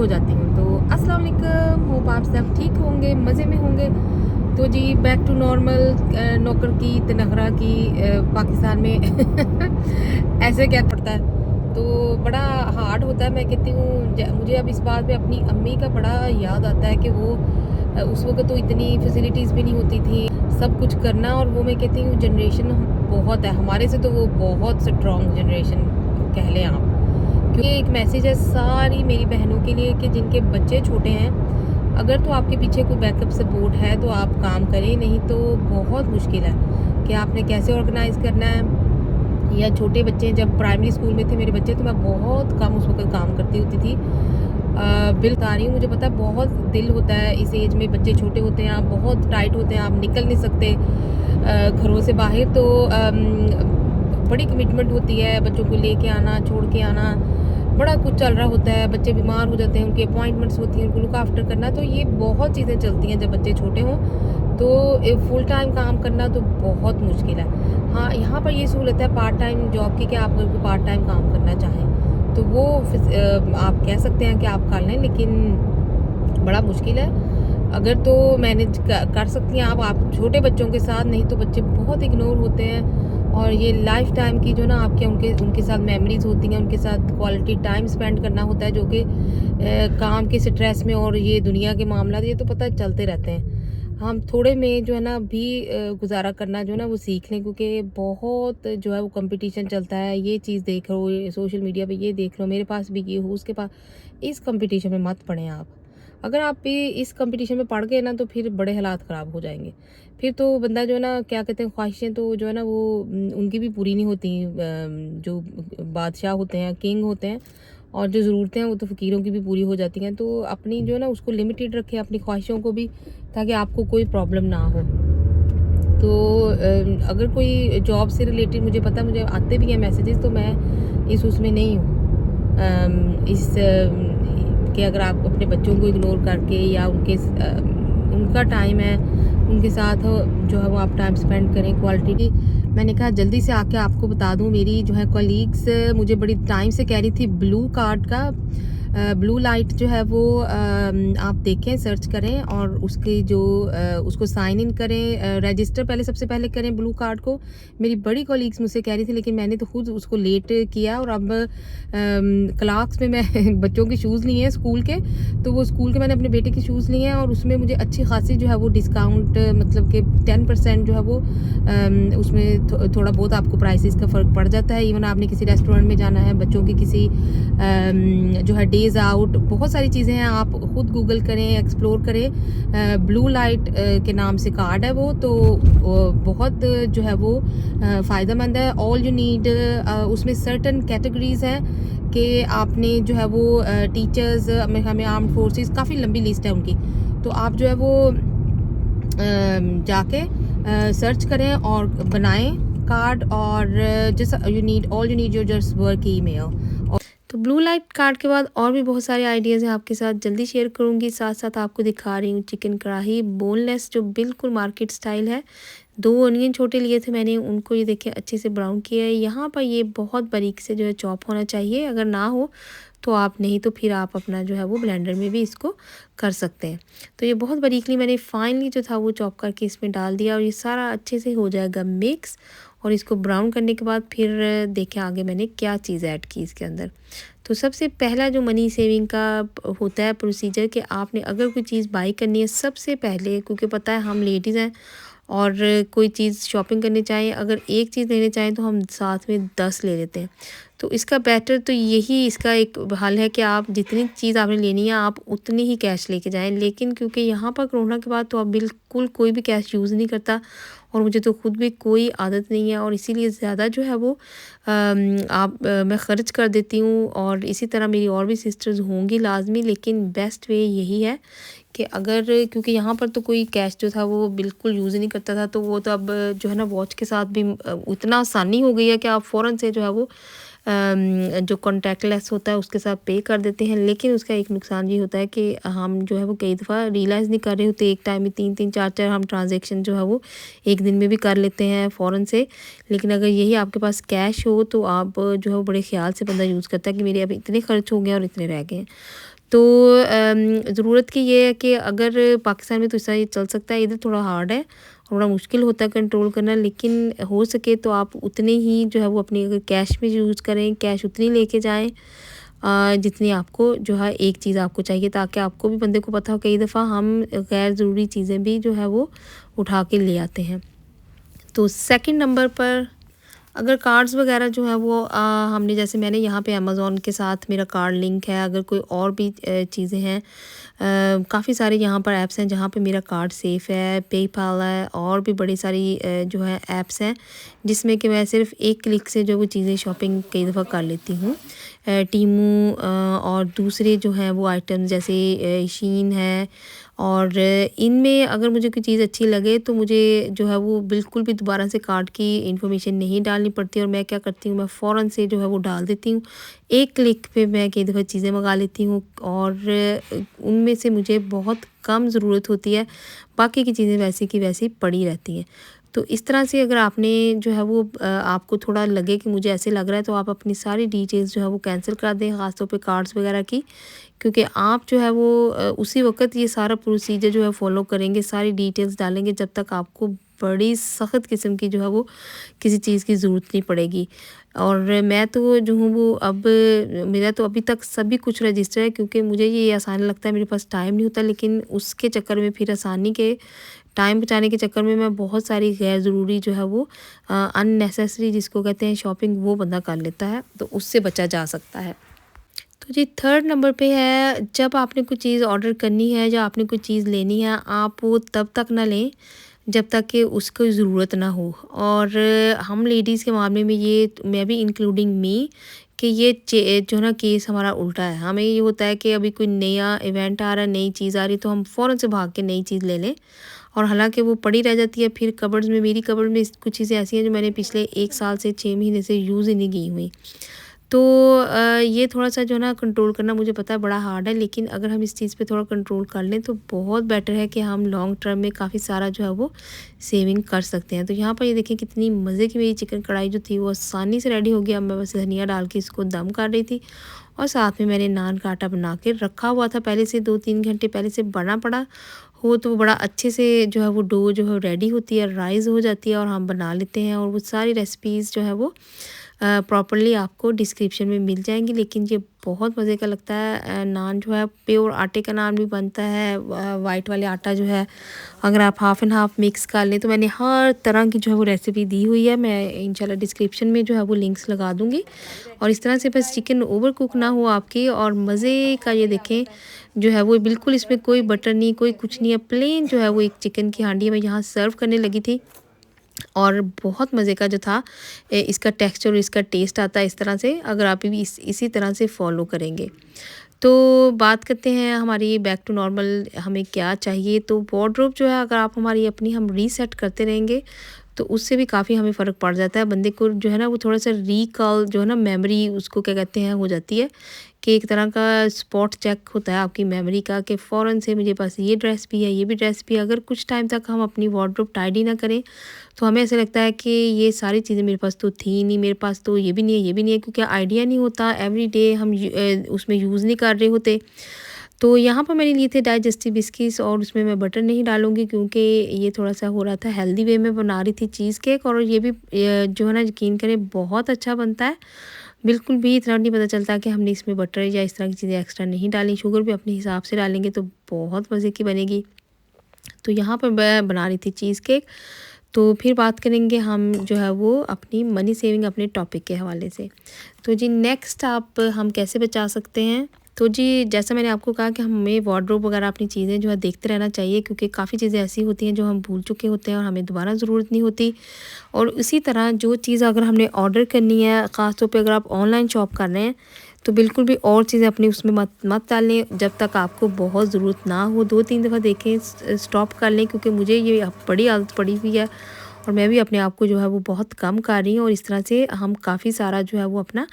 सो जाती हूँ। तो अस्सलाम वालेकुम, होप आप सब ठीक होंगे, मज़े में होंगे। तो जी बैक टू नॉर्मल, नौकर की तनखरा की पाकिस्तान में ऐसे क्या पड़ता है, तो बड़ा हार्ड होता है। मैं कहती हूँ मुझे अब इस बात पे अपनी अम्मी का बड़ा याद आता है कि वो उस वक्त तो इतनी फैसिलिटीज़ भी नहीं होती थी, सब कुछ करना। और वो मैं कहती हूँ जनरेशन बहुत है हमारे से, तो वो बहुत स्ट्रॉन्ग जनरेशन कह लें आप। क्योंकि एक मैसेज है सारी मेरी बहनों के लिए कि जिनके बच्चे छोटे हैं, अगर तो आपके पीछे कोई बैकअप सपोर्ट है तो आप काम करें, नहीं तो बहुत मुश्किल है कि आपने कैसे ऑर्गेनाइज़ करना है। या छोटे बच्चे, जब प्राइमरी स्कूल में थे मेरे बच्चे, तो मैं बहुत कम उस वक्त काम करती होती थी। बिल बता रही हूँ, मुझे पता है बहुत दिल होता है इस एज में, बच्चे छोटे होते हैं, आप बहुत टाइट होते हैं, आप निकल नहीं सकते घरों से बाहर। तो बड़ी कमिटमेंट होती है, बच्चों को लेके आना, छोड़ के आना, बड़ा कुछ चल रहा होता है। बच्चे बीमार हो जाते हैं, उनकी अपॉइंटमेंट्स होती हैं, उनको लुक आफ्टर करना, तो ये बहुत चीज़ें चलती हैं जब बच्चे छोटे हों। तो फुल टाइम काम करना तो बहुत मुश्किल है। हाँ, यहाँ पर ये सहूलत है पार्ट टाइम जॉब की कि आप अगर कोई पार्ट टाइम काम करना चाहें तो वो आप कह सकते हैं कि आप कर लें, लेकिन बड़ा मुश्किल है। अगर तो मैनेज कर सकती हैं आप छोटे बच्चों के साथ, नहीं तो बच्चे बहुत इग्नोर होते हैं। और ये लाइफ टाइम की जो ना आपके उनके उनके साथ मेमोरीज होती हैं, उनके साथ क्वालिटी टाइम स्पेंड करना होता है, जो कि काम के स्ट्रेस में और ये दुनिया के मामला ये तो पता चलते रहते हैं। हम थोड़े में जो है ना भी गुजारा करना जो है ना वो सीख लें, क्योंकि बहुत जो है वो कंपटीशन चलता है। ये चीज़ देख लो, ये सोशल मीडिया पे ये देख लो, मेरे पास भी ये हो, उसके पास। इस कंपटीशन में मत पड़ें आप। अगर आप भी इस कंपटीशन में पड़ गए ना तो फिर बड़े हालात ख़राब हो जाएंगे। फिर तो बंदा जो है ना, क्या कहते हैं, ख्वाहिशें तो जो है ना वो उनकी भी पूरी नहीं होती। जो बादशाह होते हैं, किंग होते हैं, और जो ज़रूरतें हैं वो तो फ़कीरों की भी पूरी हो जाती हैं। तो अपनी जो है ना उसको लिमिटेड रखें, अपनी ख्वाहिशों को भी, ताकि आपको कोई प्रॉब्लम ना हो। तो अगर कोई जॉब से रिलेटेड, मुझे पता, मुझे आते भी हैं मैसेजेस, तो मैं इस उसमें नहीं हूँ, कि अगर आप अपने बच्चों को इग्नोर करके या उनका टाइम है उनके साथ जो है वो आप टाइम स्पेंड करें क्वालिटी। मैंने कहा जल्दी से आके आपको बता दूं, मेरी जो है कलीग्स मुझे बड़ी टाइम से कह रही थी ब्लू कार्ड का, ब्लू लाइट जो है वो आप देखें, सर्च करें, और उसकी जो उसको साइन इन करें, रजिस्टर पहले, सबसे पहले करें ब्लू कार्ड को। मेरी बड़ी कॉलीग्स मुझसे कह रही थी, लेकिन मैंने तो खुद उसको लेट किया। और अब क्लास में मैं बच्चों के शूज़ लिए हैं स्कूल के, तो वो स्कूल के मैंने अपने बेटे के शूज़ लिए हैं, और उसमें मुझे अच्छी खासी जो है वो डिस्काउंट, मतलब कि 10% जो है वो उसमें थोड़ा बहुत आपको प्राइसेस का फ़र्क पड़ जाता है। इवन आपने किसी रेस्टोरेंट में जाना है, बच्चों की किसी जो है डेज आउट, बहुत सारी चीज़ें हैं, आप खुद गूगल करें, एक्सप्लोर करें। ब्लू लाइट के नाम से कार्ड है वो, तो बहुत जो है वो फ़ायदेमंद है। ऑल यू नीड, उसमें सर्टन कैटेगरीज हैं कि आपने जो है वो टीचर्स, हमें आर्म्ड फोर्सेस, काफ़ी लंबी लिस्ट है उनकी। तो आप जो है वो जाके सर्च करें और बनाएं कार्ड, और just you need, all you need your just work email. तो ब्लू लाइट कार्ड के बाद और भी बहुत सारे आइडियाज़ हैं आपके साथ, जल्दी शेयर करूंगी। साथ साथ आपको दिखा रही हूँ चिकन कढ़ाई बोनलेस, जो बिल्कुल मार्केट स्टाइल है। 2 ऑनियन छोटे लिए थे मैंने, उनको ये देखिए अच्छे से ब्राउन किया है। यहाँ पर ये बहुत बारीक से जो है चॉप होना चाहिए, अगर ना हो तो आप, नहीं तो फिर आप अपना जो है वो ब्लेंडर में भी इसको कर सकते हैं। तो ये बहुत बारीकली मैंने फाइनली जो था वो चॉप करके इसमें डाल दिया, और ये सारा अच्छे से हो जाएगा मिक्स। और इसको ब्राउन करने के बाद फिर देखें आगे मैंने क्या चीज़ ऐड की इसके अंदर। तो सबसे पहला जो मनी सेविंग का होता है प्रोसीजर, कि आपने अगर कोई चीज़ बाई करनी है सबसे पहले, क्योंकि पता है हम लेडीज़ हैं, और कोई चीज़ शॉपिंग करनी चाहें, अगर एक चीज़ लेने चाहें तो हम साथ में 10 ले लेते हैं। तो इसका बेटर तो यही, इसका एक हल है कि आप जितनी चीज़ आपने लेनी है आप उतनी ही कैश लेके जाएं। लेकिन क्योंकि यहाँ पर कोरोना के बाद तो अब बिल्कुल कोई भी कैश यूज़ नहीं करता, और मुझे तो खुद भी कोई आदत नहीं है, और इसीलिए ज़्यादा जो है वो मैं ख़र्च कर देती हूँ। और इसी तरह मेरी और भी सिस्टर्स होंगी लाजमी, लेकिन बेस्ट वे यही है कि अगर, क्योंकि यहाँ पर तो कोई कैश जो था वो बिल्कुल यूज़ नहीं करता था, तो वो तो अब जो है ना वॉच के साथ भी उतना आसानी हो गई है कि आप फ़ौरन से जो है वो जो कॉन्टैक्टलेस होता है उसके साथ पे कर देते हैं। लेकिन उसका एक नुकसान ये होता है कि हम जो है वो कई दफ़ा रियलाइज़ नहीं कर रहे होते, एक टाइम में 3-3 4-4 हम ट्रांजैक्शन जो है वो एक दिन में भी कर लेते हैं फ़ौरन से। लेकिन अगर यही आपके पास कैश हो तो आप जो है वो बड़े ख़्याल से बंदा यूज़ करता है कि मेरे अब इतने खर्च हो गए और इतने रह गए हैं। तो ज़रूरत की ये है कि अगर पाकिस्तान में तो ऐसा ये चल सकता है, इधर थोड़ा हार्ड है, थोड़ा मुश्किल होता है कंट्रोल करना, लेकिन हो सके तो आप उतने ही जो है वो अपनी अगर कैश में यूज़ करें, कैश उतनी लेके जाएँ जितनी आपको जो है एक चीज़ आपको चाहिए, ताकि आपको भी बंदे को पता हो। कई दफ़ा हम गैर ज़रूरी चीज़ें भी जो है वो उठा के ले आते हैं। तो सेकंड नंबर पर अगर कार्ड्स वगैरह जो है वो हमने जैसे मैंने यहाँ पे अमेज़ॉन के साथ मेरा कार्ड लिंक है, अगर कोई और भी चीज़ें हैं, काफ़ी सारे यहाँ पर ऐप्स हैं जहाँ पे मेरा कार्ड सेफ़ है, पेपाल है और भी बड़ी सारी जो है ऐप्स हैं जिसमें कि मैं सिर्फ एक क्लिक से जो वो चीज़ें शॉपिंग कई दफ़ा कर लेती हूँ। टीमू और दूसरे जो हैं वो आइटम्स जैसे शीन है, और इनमें अगर मुझे कोई चीज़ अच्छी लगे तो मुझे जो है वो बिल्कुल भी दोबारा से कार्ड की इन्फॉर्मेशन नहीं डालनी पड़ती, और मैं क्या करती हूँ, मैं फ़ौरन से जो है वो डाल देती हूँ। एक क्लिक पे मैं कई दफ़ा चीज़ें मंगा लेती हूँ, और उनमें से मुझे बहुत कम ज़रूरत होती है, बाकी की चीज़ें वैसी की वैसी पड़ी रहती हैं। तो इस तरह से अगर आपने जो है वो आपको थोड़ा लगे कि मुझे ऐसे लग रहा है, तो आप अपनी सारी डिटेल्स जो है वो कैंसिल कर दें, ख़ास तौर पे कार्ड्स वगैरह की, क्योंकि आप जो है वो उसी वक़्त ये सारा प्रोसीजर जो है फ़ॉलो करेंगे, सारी डिटेल्स डालेंगे जब तक आपको बड़ी सख़्त किस्म की जो है वो किसी चीज़ की ज़रूरत नहीं पड़ेगी। और मैं तो जो हूँ वो अब मेरा तो अभी तक सभी कुछ रजिस्टर है, क्योंकि मुझे ये आसान लगता है, मेरे पास टाइम नहीं होता, लेकिन उसके चक्कर में फिर आसानी के टाइम बचाने के चक्कर में मैं बहुत सारी गैर ज़रूरी जो है वो अननेसेसरी जिसको कहते हैं शॉपिंग, वो बंदा कर लेता है, तो उससे बचा जा सकता है। तो जी थर्ड नंबर पे है, जब आपने कोई चीज़ ऑर्डर करनी है या आपने कोई चीज़ लेनी है, आप वो तब तक ना लें जब तक कि उसको ज़रूरत ना हो। और हम लेडीज़ के मामले में ये, मैं भी इंक्लूडिंग मी, कि ये जो है ना केस हमारा उल्टा है। हमें ये होता है कि अभी कोई नया इवेंट आ रहा है, नई चीज़ आ रही है, तो हम फ़ौरन से भाग के नई चीज़ ले लें, और हालांकि वो पड़ी रह जाती है फिर कबर्ड्स में। मेरी कबर्ड में कुछ चीज़ें ऐसी हैं जो मैंने पिछले 1 साल से 6 महीने से यूज़ ही नहीं की हुई। तो ये थोड़ा-सा जो है ना कंट्रोल करना मुझे पता है बड़ा हार्ड है, लेकिन अगर हम इस चीज़ पे थोड़ा कंट्रोल कर लें तो बहुत बेटर है कि हम लॉन्ग टर्म में काफ़ी सारा जो है वो सेविंग कर सकते हैं। तो यहाँ पर ये देखें कितनी मज़े की मेरी चिकन कढ़ाई जो थी वो आसानी से रेडी हो गई। अब मैं बस धनिया डाल के इसको दम कर रही थी, और साथ में मैंने नान का आटा बना के रखा हुआ था पहले से, 2-3 घंटे पहले से बना पड़ा हो, तो वो बड़ा अच्छे से जो है वो डो जो है रेडी होती है, राइज़ हो जाती है, और हम बना लेते हैं। और वो सारी रेसिपीज़ जो है वो प्रॉपर्ली आपको डिस्क्रिप्शन में मिल जाएंगी। लेकिन ये बहुत मज़े का लगता है। नान जो है प्योर आटे का नान भी बनता है, वाइट वाले आटा जो है अगर आप हाफ़ एंड हाफ़ मिक्स कर लें, तो मैंने हर तरह की जो है वो रेसिपी दी हुई है। मैं इंशाल्लाह डिस्क्रिप्शन में जो है वो लिंक्स लगा दूँगी। और इस तरह से बस चिकन ओवर कुक ना हो आपकी, और मज़े का ये देखें जो है वो बिल्कुल इसमें कोई बटर नहीं, कोई कुछ नहीं है, प्लेन जो है वो एक चिकन की हांडी मैं यहाँ सर्व करने लगी थी। और बहुत मज़े का जो था इसका टेक्सचर और इसका टेस्ट आता है इस तरह से, अगर आप भी इसी तरह से फॉलो करेंगे। तो बात करते हैं हमारी बैक टू नॉर्मल, हमें क्या चाहिए। तो वार्डरोब जो है अगर आप हमारी अपनी हम रीसेट करते रहेंगे तो उससे भी काफ़ी हमें फ़र्क पड़ जाता है। बंदे को जो है ना वो थोड़ा सा रिकॉल जो है ना मेमोरी उसको क्या कहते हैं हो जाती है, कि एक तरह का स्पॉट चेक होता है आपकी मेमोरी का, कि फ़ौरन से मेरे पास ये ड्रेस भी है, ये भी ड्रेस भी है। अगर कुछ टाइम तक हम अपनी वार्डरोब टाइडी ना करें तो हमें ऐसा लगता है कि ये सारी चीज़ें मेरे पास तो थी नहीं, मेरे पास तो ये भी नहीं है, ये भी नहीं है, क्योंकि आइडिया नहीं होता, एवरीडे हम उसमें यूज़ नहीं कर रहे होते। तो यहाँ पर मैंने लिए थे डाइजेस्टिव बिस्किट्स, और उसमें मैं बटर नहीं डालूँगी क्योंकि ये थोड़ा-सा हो रहा था हेल्दी वे में बना रही थी चीज़ केक, और ये भी जो है ना यकीन करें बहुत अच्छा बनता है। बिल्कुल भी इतना नहीं पता चलता कि हमने इसमें बटर या इस तरह की चीज़ें एक्स्ट्रा नहीं डाली। शुगर भी अपने हिसाब से डालेंगे तो बहुत मज़े की बनेगी। तो यहाँ पर मैं बना रही थी चीज़ केक। तो फिर बात करेंगे हम जो है वो अपनी मनी सेविंग अपने टॉपिक के हवाले से। तो जी नेक्स्ट आप हम कैसे बचा सकते हैं। तो जी जैसा मैंने आपको कहा कि हमें वार्डरोब वगैरह अपनी चीज़ें जो है देखते रहना चाहिए, क्योंकि काफ़ी चीज़ें ऐसी होती हैं जो हम भूल चुके होते हैं और हमें दोबारा ज़रूरत नहीं होती। और इसी तरह जो चीज़ अगर हमने ऑर्डर करनी है, ख़ास तौर पे अगर आप ऑनलाइन शॉप कर रहे हैं, तो बिल्कुल भी और चीज़ें अपनी उसमें मत मत डालें जब तक आपको बहुत ज़रूरत ना हो। 2-3 दफ़ा देखें, स्टॉप कर लें, क्योंकि मुझे ये अब बड़ी आदत पड़ी हुई है और मैं भी अपने आप को जो है वो बहुत कम कर रही हूँ। और इस तरह से हम काफ़ी सारा जो है वो अपना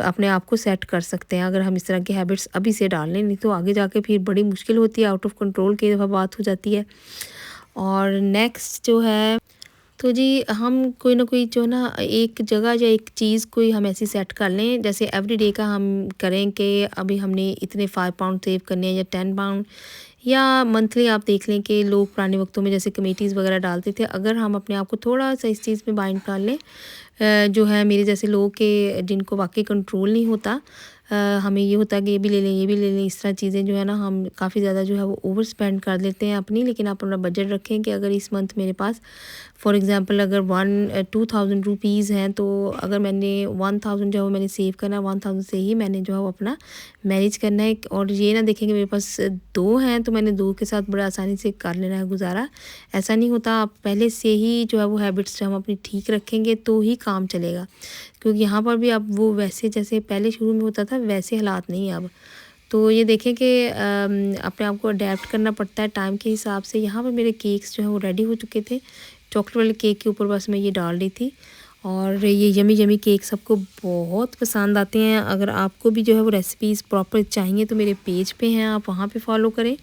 अपने आप को सेट कर सकते हैं अगर हम इस तरह की हैबिट्स अभी से डाल लें, नहीं तो आगे जाके फिर बड़ी मुश्किल होती है, आउट ऑफ कंट्रोल की दफ़ा बात हो जाती है। और नेक्स्ट जो है, तो जी हम कोई ना कोई जो ना एक जगह या एक चीज़ कोई हम ऐसी सेट कर लें, जैसे एवरीडे का हम करें कि अभी हमने इतने 5 पाउंड सेव करने हैं या 10 पाउंड, या मंथली आप देख लें कि लोग पुराने वक्तों में जैसे कमेटीज़ वगैरह डालते थे, अगर हम अपने आप को थोड़ा सा इस चीज़ में बाइंड कर लें, जो है मेरे जैसे लोग के जिनको वाकई कंट्रोल नहीं होता, हमें ये होता है कि ये भी ले लें, ये भी ले लें, इस तरह चीज़ें जो है ना हम काफ़ी ज़्यादा जो है वो ओवर स्पेंड कर देते हैं अपनी। लेकिन आप अपना बजट रखें कि अगर इस मंथ मेरे पास फॉर एग्ज़ाम्पल अगर 2,000 रुपीज़ हैं, तो अगर मैंने 1,000 जो है वो मैंने सेव करना है, 1,000 से ही मैंने जो है वो अपना मैनेज करना है। और ये ना देखें कि मेरे पास 2 हैं तो मैंने 2 के साथ बड़ा आसानी से कर लेना है गुज़ारा, ऐसा नहीं होता। आप पहले से ही जो है वो हैबिट्स हम अपनी ठीक रखेंगे तो ही काम चलेगा, क्योंकि यहाँ पर भी अब वो वैसे जैसे पहले शुरू में होता था वैसे हालात नहीं अब। तो ये देखें कि अपने आप को अडेप्ट करना पड़ता है टाइम के हिसाब से। यहाँ पर मेरे केक्स जो हैं वो रेडी हो चुके थे, चॉकलेट वाले केक के ऊपर बस मैं ये डाल रही थी, और ये यमी यमी केक सबको बहुत पसंद आते हैं। अगर आपको भी जो है वो रेसिपीज़ प्रॉपर चाहिए तो मेरे पेज पे हैं, आप वहाँ पे फॉलो करें।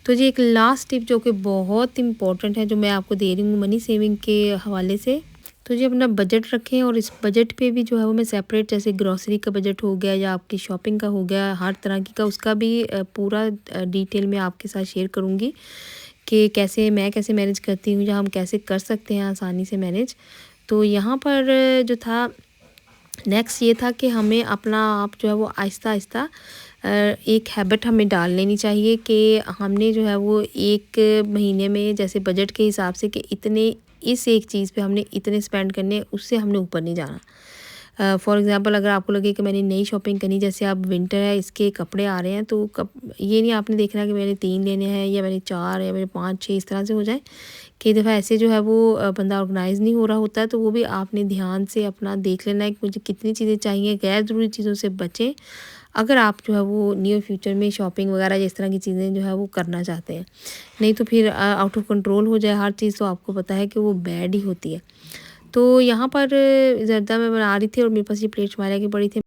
तो जी एक लास्ट टिप जो कि बहुत इम्पॉर्टेंट है जो मैं आपको दे रही हूँ मनी सेविंग के हवाले से, तो जी अपना बजट रखें, और इस बजट पे भी जो है वो मैं सेपरेट, जैसे ग्रॉसरी का बजट हो गया या आपकी शॉपिंग का हो गया, हर तरह की का उसका भी पूरा डिटेल में आपके साथ शेयर करूँगी कि कैसे मैं कैसे मैनेज करती हूँ या हम कैसे कर सकते हैं आसानी से मैनेज। तो यहाँ पर जो था नेक्स्ट ये था कि हमें अपना आप जो है वो आहिस्ता आहिस्ता एक हैबिट हमें डाल लेनी चाहिए कि हमने जो है वो एक महीने में जैसे बजट के हिसाब से कि इतने इस एक चीज़ पे हमने इतने स्पेंड करने, उससे हमने ऊपर नहीं जाना। फॉर एग्ज़ाम्पल अगर आपको लगे कि मैंने नई शॉपिंग करनी, जैसे अब विंटर है इसके कपड़े आ रहे हैं, तो ये नहीं आपने देखना कि मैंने 3 लेने हैं या मैंने 4 या मैंने 5-6 इस तरह से हो जाए। कई दफ़ा ऐसे जो है वो बंदा ऑर्गेनाइज़ नहीं हो रहा होता है, तो वो भी आपने ध्यान से अपना देख लेना है कि मुझे कितनी चीज़ें चाहिए। गैर ज़रूरी चीज़ों से बचें अगर आप जो है वो नियर फ्यूचर में शॉपिंग वगैरह इस तरह की चीज़ें जो है वो करना चाहते हैं, नहीं तो फिर आउट ऑफ कंट्रोल हो जाए हर चीज़, तो आपको पता है कि वो बैड ही होती है। तो यहाँ पर ज़र्दा मैं बना रही थी और मेरे पास ये प्लेट मारिया की पड़ी थी।